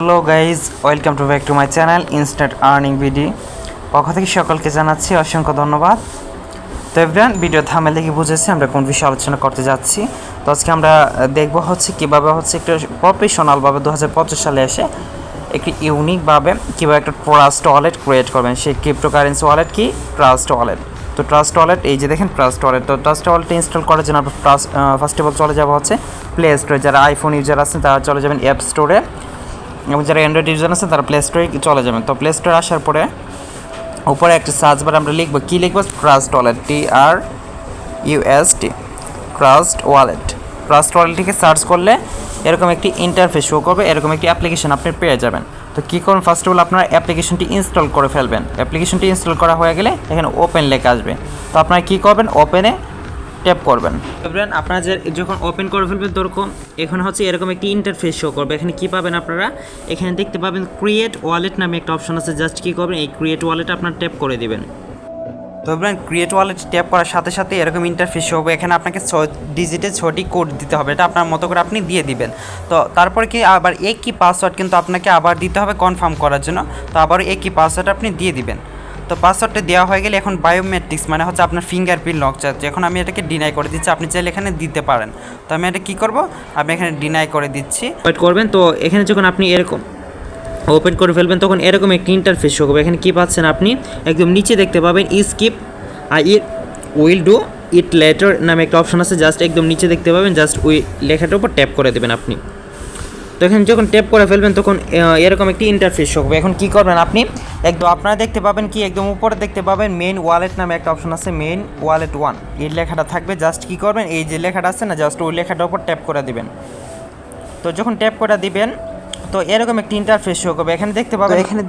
Hello guys, welcome to back to my channel instant earning ভিডি। পক্ষ থেকে সকলকে জানাচ্ছি অসংখ্য ধন্যবাদ। তো এভরিওয়ান, ভিডিও থাম্বনেল দেখে বুঝেছি আমরা কোন বিষয়ে আলোচনা করতে যাচ্ছি। তো আজকে আমরা দেখব কীভাবে একটু প্রফেশনালভাবে 2025 সালে এসে একটি ইউনিকভাবে কীভাবে একটা ট্রাস্ট ওয়ালেট ক্রিয়েট করবেন। সেই ক্রিপ্টোকারেন্সি ওয়ালেট কি? Trust wallet. তো ট্রাস্ট ওয়ালেট, এই যে দেখেন ট্রাস্ট ওয়ালেট। তো ট্রাস্ট ওয়ালেট ইনস্টল করার জন্য আমরা ফার্স্ট অফ অল চলে যাবো প্লে স্টোরে। যারা আইফোন ইউজার আছেন তারা চলে যাবেন অ্যাপ স্টোরে, এবং যারা অ্যান্ড্রয়েড ইউজার আছে তারা প্লে স্টোরে চলে যাবেন। তো প্লে স্টোরে আসার পরে উপরে একটা সার্চ বারে আমরা লিখবো, কী লিখবো? Trust wallet, TRUST, trust wallet. Trust ওয়ালেটটিকে সার্চ করলে এরকম একটি ইন্টারফেস শো করবে, এরকম একটি অ্যাপ্লিকেশন আপনি পেয়ে যাবেন। তো কী করুন, ফার্স্ট অফ অল আপনার অ্যাপ্লিকেশনটি ইনস্টল করে ফেলবেন। অ্যাপ্লিকেশনটি ইনস্টল করা হয়ে গেলে এখানে ওপেন লেখা আসবে। তো আপনারা কী করবেন? ওপেনে ট্যাপ করবেন। আপনারা যখন ওপেন করে ফেলবেন তখন এখানে এরকম একটি ইন্টারফেস শো করবে। এখানে কী পাবেন আপনারা? এখানে দেখতে পাবেন ক্রিয়েট ওয়ালেট নামে একটা অপশন আছে। জাস্ট কী করবেন? এই ক্রিয়েট ওয়ালেট আপনার ট্যাপ করে দিবেন। তো ক্রিয়েট ওয়ালেট ট্যাপ করার সাথে সাথে এরকম ইন্টারফেস শো হবে। এখানে আপনাকে 6 ডিজিটের 6টি কোড দিতে হবে, এটা আপনার মতো করে আপনি দিয়ে দিবেন। তো তারপরে কি আবার একই পাসওয়ার্ড কিন্তু আপনাকে আবার দিতে হবে কনফার্ম করার জন্য। তো আবার একই পাসওয়ার্ড আপনি দিয়ে দিবেন। তো পাসওয়ার্ডটা দেওয়া হয়ে গেলে এখন বায়োমেট্রিক্স মানে আপনার ফিঙ্গারপ্রিন্ট লক চাচ্ছে। এখন আমি এটাকে ডিনাই করে দিচ্ছি, আপনি চাইলে এখানে দিতে পারেন। তো আমি এটা কী করব, আমি এখানে ডিনাই করে দিচ্ছি। ওয়েট করবেন। তো এখানে যখন আপনি এরকম ওপেন করে ফেলবেন তখন এরকম একটি ইন্টারফেস শো করবে। এখানে কী পাচ্ছেন আপনি? একদম নিচে দেখতে পাবেন skip I will do it later নামে একটা অপশন আছে। জাস্ট একদম নিচে দেখতে পাবেন, জাস্ট ওই লেখাটার উপর ট্যাপ করে দেবেন আপনি। তো এখানে যখন ট্যাপ করে ফেলবেন তখন এরকম একটি ইন্টারফেস শো হবে। এখন কী করবেন আপনি? একদম আপনারা দেখতে পাবেন কি, একদম উপরে দেখতে পাবেন মেইন ওয়ালেট নামে একটা অপশন আছে, মেইন ওয়ালেট 1, এই লেখাটা থাকবে। জাস্ট কী করবেন? এই যে লেখাটা আছে না, জাস্ট ওই লেখাটার উপর ট্যাপ করে দিবেন। তো যখন ট্যাপ করে দিবেন তো এরকম একটি ইন্টারফেস শো করবে। এখানে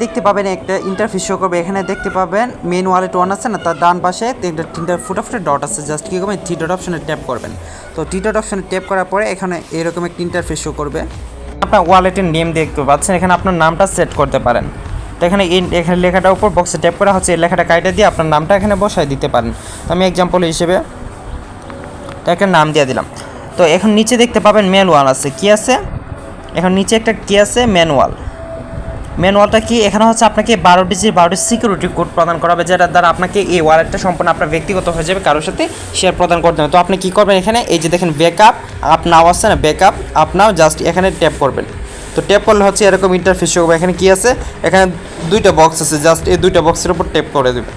দেখতে পাবেন একটা ইন্টারফেস শো করবে। এখানে দেখতে পাবেন মেইন ওয়ালেট 1 আছে না, তার ডান পাশে তিনটা ফুটা ডট আছে। জাস্ট কী করবেন? 3 ডট অপশনে ট্যাপ করবেন। তো 3 ডট অপশনে ট্যাপ করার পরে এখানে এরকম একটি ইন্টারফেস শো করবে। আপনার ওয়ালেটের নেম দেখতে পাচ্ছেন, এখানে আপনার নামটা সেট করতে পারেন। তো এখানে লেখাটার উপর বক্সে ট্যাপ করা এই লেখাটা কাইটে দিয়ে আপনার নামটা এখানে বসায় দিতে পারেন। তো আমি এক্সাম্পল হিসেবে তো একটা নাম দিয়ে দিলাম। তো এখন নিচে দেখতে পাবেন ম্যানুয়াল আছে। কি আছে? এখন নিচে একটা কি আছে? ম্যানুয়ালটা কি? এখানে আপনাকে 12 ডিজিট 12টি সিকিউরিটি কোড প্রদান করা হবে, যেটার দ্বারা আপনাকে এই ওয়ালেটটা সম্পূর্ণ আপনার ব্যক্তিগত হয়ে যাবে, কারোর সাথে শেয়ার প্রদান করতে হবে। তো আপনি কী করবেন? এখানে এই যে দেখেন ব্যাকআপ আপ নাও আছে না, ব্যাকআপ আপ নাও, জাস্ট এখানে ট্যাপ করবেন। তো ট্যাপ করলে এরকম ইন্টারফেস হবে। এখানে কি আছে? এখানে 2টা বক্স আছে, জাস্ট এই 2টা বক্সের উপর ট্যাপ করে দেবেন।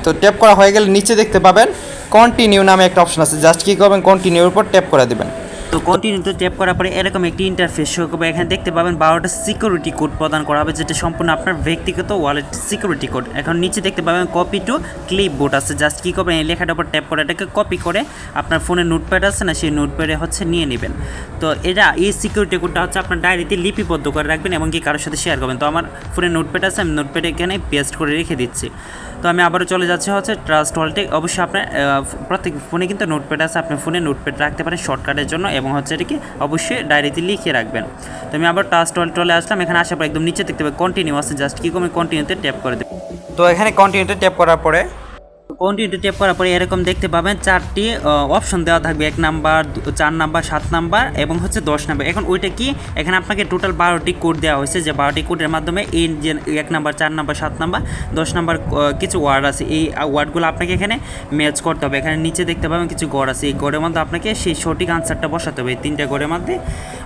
তো ট্যাপ করা হয়ে গেলে নিচে দেখতে পাবেন কন্টিনিউ নামে একটা অপশন আছে। জাস্ট কী করবেন? কন্টিনিউর উপর ট্যাপ করে দেবেন। তো কন্টিনিউতে ট্যাপ করার পরে এরকম একটি ইন্টারফেস শো করবে। এখানে দেখতে পাবেন 12টা সিকিউরিটি কোড প্রদান করা হবে, যেটা সম্পূর্ণ আপনার ব্যক্তিগত ওয়ালেট সিকিউরিটি কোড। এখন নিচে দেখতে পাবেন কপি টু ক্লিপবোর্ড আছে। জাস্ট কী করবেন? এই লেখাটার উপর ট্যাপ করে এটাকে কপি করে আপনার ফোনে নোটপ্যাড আছে না, সেই নোটপ্যাডে নিয়ে নেবেন। তো এই সিকিউরিটি কোডটা আপনার ডায়েরিতে লিপিবদ্ধ করে রাখবেন এবং কি কারোর সাথে শেয়ার করবেন। তো আমার ফোনে নোটপ্যাড আছে, আমি নোটপ্যাডে এখানে পেস্ট করে রেখে দিচ্ছি। তো আমি আবারও চলে যাচ্ছি ট্রাস্ট ওয়ালেটে। অবশ্যই আপনার প্রত্যেক ফোনে কিন্তু নোটপ্যাড আছে, আপনি ফোনে নোটপ্যাড রাখতে পারেন শর্টকাটের জন্য, এবং এটাকে অবশ্যই ডায়েরিতে লিখে রাখবেন। তো আমি আবার ট্রাস্ট ওয়ালেট চলে আসলাম। এখানে আসার পর একদম নিচে দেখতে পাবেন কন্টিনিউ আছে। জাস্ট কী করবেন? কন্টিনিউতে ট্যাপ করে দেবেন। তো এখানে কন্টিনিউতে ট্যাপ করার পরে ট্যাপ করার পরে এরকম দেখতে পাবেন 4টি অপশন দেওয়া থাকবে, 1 নাম্বার, 4 নাম্বার, 7 নাম্বার এবং 10 নাম্বার। এখন ওইটা কি? এখানে আপনাকে টোটাল 12টি কোড দেওয়া হয়েছে, যে 12টি কোডের মাধ্যমে এই যে 1 নাম্বার, 4 নাম্বার, 7 নাম্বার, 10 নাম্বার কিছু ওয়ার্ড আছে। এই ওয়ার্ডগুলো আপনাকে এখানে ম্যাচ করতে হবে। এখানে নিচে দেখতে পাবেন কিছু গড় আছে, এই গড়ের মধ্যে আপনাকে সেই সঠিক আনসারটা বসাতে হবে। এই 3টা গড়ের মধ্যে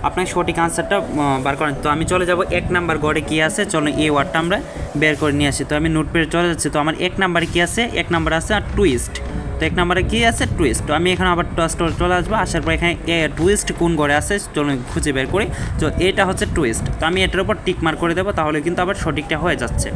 আপনাকে সঠিক আনসারটা বার করেন। তো আমি চলে যাব 1 নাম্বার গড়ে কী আছে, চলো এই ওয়ার্ডটা আমরা বের করে নিয়ে আসি। তো আমি নোটপ্যাডে চলে যাচ্ছি। তো আমার 1 নাম্বারে কী আছে? 1 নাম্বার আছে আর টুইস্ট। তো 1 নাম্বারে কী আছে? টুইস্ট। তো আমি এখানে আবার চলে আসবো। আসার পর এখানে টুইস্ট কোন ঘরে আছে চলো খুঁজে বের করি। তো এটা টুইস্ট। তো আমি এটার উপর টিক মার্ক করে দেবো, তাহলে কিন্তু আবার সঠিকটা হয়ে যাচ্ছে।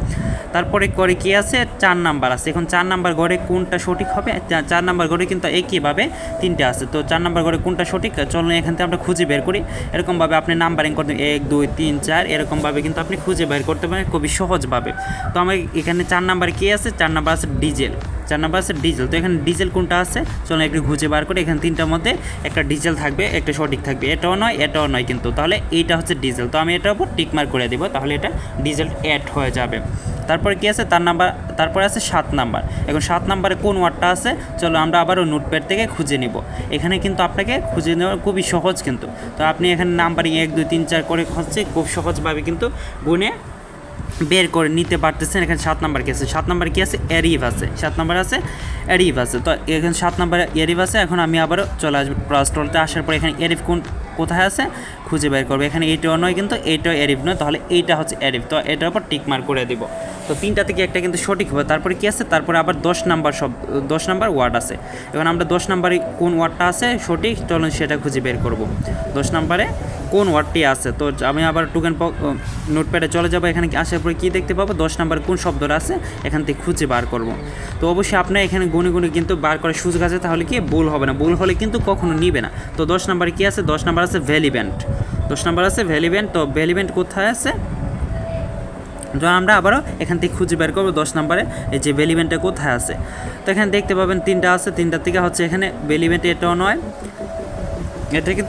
তারপরে করে কী আছে? 4 নাম্বার আছে। এখন 4 নাম্বার ঘরে কোনটা সঠিক হবে? 4 নাম্বার ঘরে কিন্তু একইভাবে 3টে আছে। তো 4 নাম্বার ঘরে কোনটা সঠিক চলো এখান থেকে আমরা খুঁজে বের করি। এরকমভাবে আপনি নাম্বারিং করতে 1 2 3 4 এরকমভাবে কিন্তু আপনি খুঁজে বের করতে পারেন খুবই সহজভাবে। তো আমার এখানে 4 নাম্বার কী আছে? 4 নাম্বার আছে ডিজেল। 4 নাম্বার আছে ডিজেল। তো এখানে ডিজেল কোনটা আছে চলো একটু খুঁজে বার করে। এখানে 3টার মধ্যে একটা ডিজেল থাকবে, একটা সঠিক থাকবে, এটাও নয় এটাও নয় কিন্তু, তাহলে এইটা হচ্ছে ডিজেল। তো আমি এটার উপর টিক মার্ক করে দেবো, তাহলে এটা ডিজেল অ্যাড হয়ে যাবে। তারপরে কি আছে তারপরে আছে 7 নাম্বার। এখন 7 নাম্বারে কোন ওয়ার্ডটা আছে চলো আমরা আবারও নোটপ্যাড থেকে খুঁজে নিব। এখানে কিন্তু আপনাকে খুঁজে নেওয়া খুবই সহজ কিন্তু। তো আপনি এখানে নাম্বারিং 1 2 3 4 করে হচ্ছে খুব সহজভাবে কিন্তু গুনে বের করে নিতে পারতেছেন। এখানে 7 নাম্বার কি আছে, 7 নাম্বার কি আছে অ্যারিভ আছে, 7 নাম্বার আছে অ্যারিভ আছে। তো এখানে 7 নাম্বার অ্যারিভ আছে। এখন আমি আবারও চলে আসবো ক্রসটলতে, আসার পর এখানে অ্যারিভ কোথায় আছে খুঁজে বের করবো। এখানে এইটাও নয় কিন্তু এইটাও অ্যারিভ নয়, তাহলে এইটা হচ্ছে অ্যারিভ। তো এটার উপর টিক মার্ক করে দিব। তো 3টা থেকে একটা কিন্তু সঠিক হবে। তারপরে কি আছে, তারপরে আবার 10 নাম্বার ওয়ার্ড আছে। এখন আমরা 10 নাম্বারে কোন ওয়ার্ডটা আছে সঠিক চলুন সেটা খুঁজে বের করব। 10 নাম্বারে কোন ওয়ার্ডটি আছে, তো আমি আবার নোটপ্যাডে চলে যাব। এখানে আসার পরে কী দেখতে পাবো 10 নাম্বারে কোন শব্দটা আছে এখান থেকে খুঁজে বার করব। তো অবশ্যই আপনার এখানে গুনে গুনে কিন্তু বার করার সুযোগ আছে, তাহলে কি ভুল হবে না, ভুল হলে কিন্তু কখনো নিবে না। তো 10 নাম্বারে কী আছে, 10 নাম্বার আছে ভ্যালিভেন্ট, 10 নাম্বার আছে ভ্যালিভেন্ট। তো ভ্যালিভেন্ট কোথায় আছে তো আমরা আবারও এখান থেকে খুঁজে বের করবো 10 নাম্বারে এই যে ভ্যালিভেন্টটা কোথায় আছে। তো এখানে দেখতে পাবেন 3টা আছে, 3টার থেকে হচ্ছে এখানে ভ্যালিভেন্ট এটাও নয়, এটা কি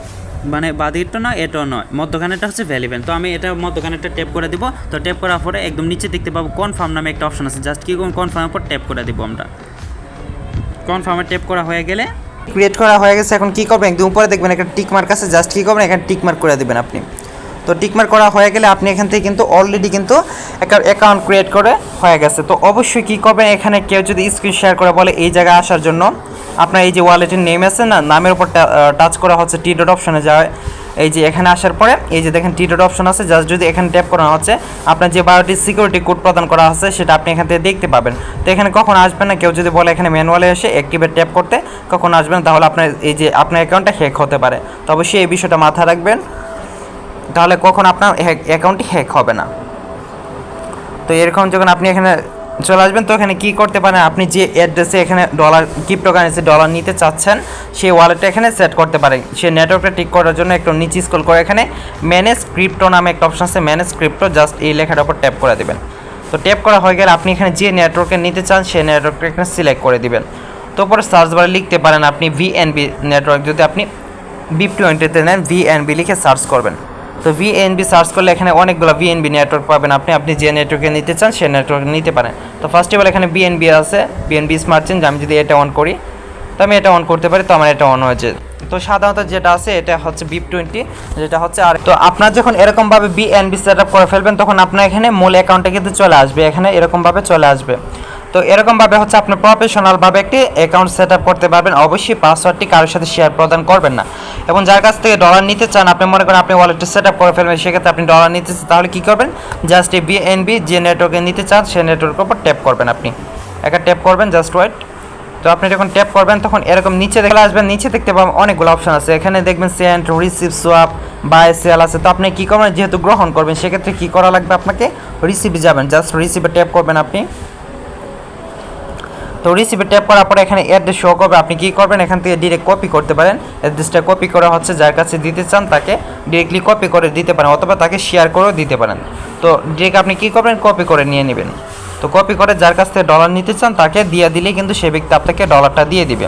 মানে বাদিকটা নয় এটাও নয়, মধ্যখানেরটা হচ্ছে ভ্যালিভেন্ট। তো আমি এটা মধ্যখানেরটা ট্যাপ করে দিব। তো ট্যাপ করার পরে একদম নিচে দেখতে পাবো কনফার্ম নামে একটা অপশন আছে, জাস্ট কি কনফার্মের উপর ট্যাপ করে দিব। আমরা কনফার্মে ট্যাপ করা হয়ে গেলে ক্রিয়েট করা হয়ে গেছে। এখন কী করবেন, একদম উপরে দেখবেন একটা টিক মার্ক আছে, জাস্ট কী করবেন এখানে টিক মার্ক করে দেবেন আপনি। তো টিক মার্ক করা হয়ে গেলে আপনি এখান থেকে কিন্তু অলরেডি কিন্তু একটা অ্যাকাউন্ট ক্রিয়েট করে হয়ে গেছে। তো অবশ্যই কী করবেন, এখানে কেউ যদি স্ক্রিন শেয়ার করে বলে এই জায়গায় আসার জন্য আপনার এই যে ওয়ালেটের নেম আছে না, নামের উপর টাচ করা হচ্ছে টি ডট অপশনে যায়। এই যে এখানে আসার পরে এই যে দেখেন টি ডট অপশন আছে, জাস্ট যদি এখানে ট্যাপ করা হচ্ছে আপনার যে 12টি সিকিউরিটি কোড প্রদান করা আছে সেটা আপনি এখান থেকে দেখতে পাবেন। তো এখানে কখন আসবেন না, কেউ যদি বলে এখানে ম্যানুয়ালে এসে অ্যাক্টিভেট ট্যাপ করতে কখন আসবেন, তাহলে আপনার এই যে আপনার অ্যাকাউন্টটা হ্যাক হতে পারে। তো অবশ্যই এই বিষয়টা মাথায় রাখবেন, তাহলে কখন আপনার অ্যাকাউন্টটি হ্যাক হবে না। তো এরকম যখন আপনি এখানে চলে আসবেন, তো এখানে কী করতে পারেন, আপনি যে অ্যাড্রেসে এখানে ক্রিপ্টোকারেন্সি ডলার নিতে চাচ্ছেন সেই ওয়ালেটটা এখানে সেট করতে পারেন। সেই নেটওয়ার্কটা ঠিক করার জন্য একটু নিচে স্ক্রল করে এখানে ম্যানেজ ক্রিপ্টো নামে একটা অপশন আছে, ম্যানেজ ক্রিপ্টো, জাস্ট এই লেখাটার উপর ট্যাপ করে দেবেন। তো ট্যাপ করা হয়ে গেলে আপনি এখানে যে নেটওয়ার্কে নিতে চান সেই নেটওয়ার্কটা এখানে সিলেক্ট করে দিবেন। তো পরে সার্চ বারে লিখতে পারেন আপনি ভিএনবি নেটওয়ার্ক, যদি আপনি BIP20 নেন ভিএনবি লিখে সার্চ করবেন। তো ভিএনবি সার্চ করলে এখানে অনেকগুলো ভিএনবি নেটওয়ার্ক পাবেন, আপনি যে নেটওয়ার্কে নিতে চান সেই নেটওয়ার্কে নিতে পারেন। তো ফার্স্ট অফ অল এখানে বিএনবি আছে, বিএনবি স্মার্ট চেঞ্জ, আমি যদি এটা অন করি তো আমি এটা অন করতে পারি, তো আমার এটা অন হয়েছে। তো সাধারণত যেটা আছে এটা হচ্ছে BIP20 যেটা হচ্ছে। আর তো আপনার যখন এরকমভাবে বিএনবি সেট আপ করে ফেলবেন তখন আপনার এখানে মূল অ্যাকাউন্টে কিন্তু চলে আসবে, এখানে এরকমভাবে চলে আসবে। তো এরকমভাবে হচ্ছে আপনি প্রফেশনালভাবে একটি অ্যাকাউন্ট সেট আপ করতে পারবেন। অবশ্যই পাসওয়ার্ডটি কারোর সাথে শেয়ার প্রদান করবেন না। এবং যার কাছ থেকে ডলার নিতে চান, আপনি মনে করেন আপনি ওয়ালেটটা সেট আপ করে ফেলবেন, সেক্ষেত্রে আপনি ডলার নিতে চান, তাহলে কী করবেন, জাস্ট এই বিএনবি যে নেটওয়ার্কে নিতে চান সেই নেটওয়ার্কের উপর ট্যাপ করবেন। আপনি একটা ট্যাপ করবেন, জাস্ট ওয়েট। তো আপনি যখন ট্যাপ করবেন তখন এরকম নিচে দেখে আসবেন, নিচে দেখতে পাবেন অনেকগুলো অপশন আছে, এখানে দেখবেন send, receive, swap, buy, sell আছে। তো আপনি কী করবেন, যেহেতু গ্রহণ করবেন সেক্ষেত্রে কী করা লাগবে, আপনাকে রিসিভে যাবেন, জাস্ট রিসিভে ট্যাপ করবেন আপনি। তো রিসিভে ট্যাপ করার পরে এখানে অ্যাড্রেস শো করবে, আপনি কী করবেন এখান থেকে ডিরেক্ট কপি করতে পারেন। অ্যাড্রেসটা কপি করা হচ্ছে যার কাছে দিতে চান তাকে ডিরেক্টলি কপি করে দিতে পারেন, অথবা তাকে শেয়ার করেও দিতে পারেন। তো ডিরেক্ট আপনি কী করবেন, কপি করে নিয়ে নেবেন। তো কপি করে যার কাছ থেকে ডলার নিতে চান তাকে দিয়ে দিলেই কিন্তু সে ব্যক্তি আপনাকে ডলারটা দিয়ে দিবে।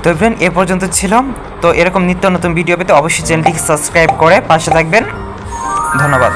তো ফ্রেন্ড এ পর্যন্ত ছিল। তো এরকম নিত্য নতুন ভিডিও পেতে অবশ্যই চ্যানেলটিকে সাবস্ক্রাইব করে পাশে থাকবেন। ধন্যবাদ।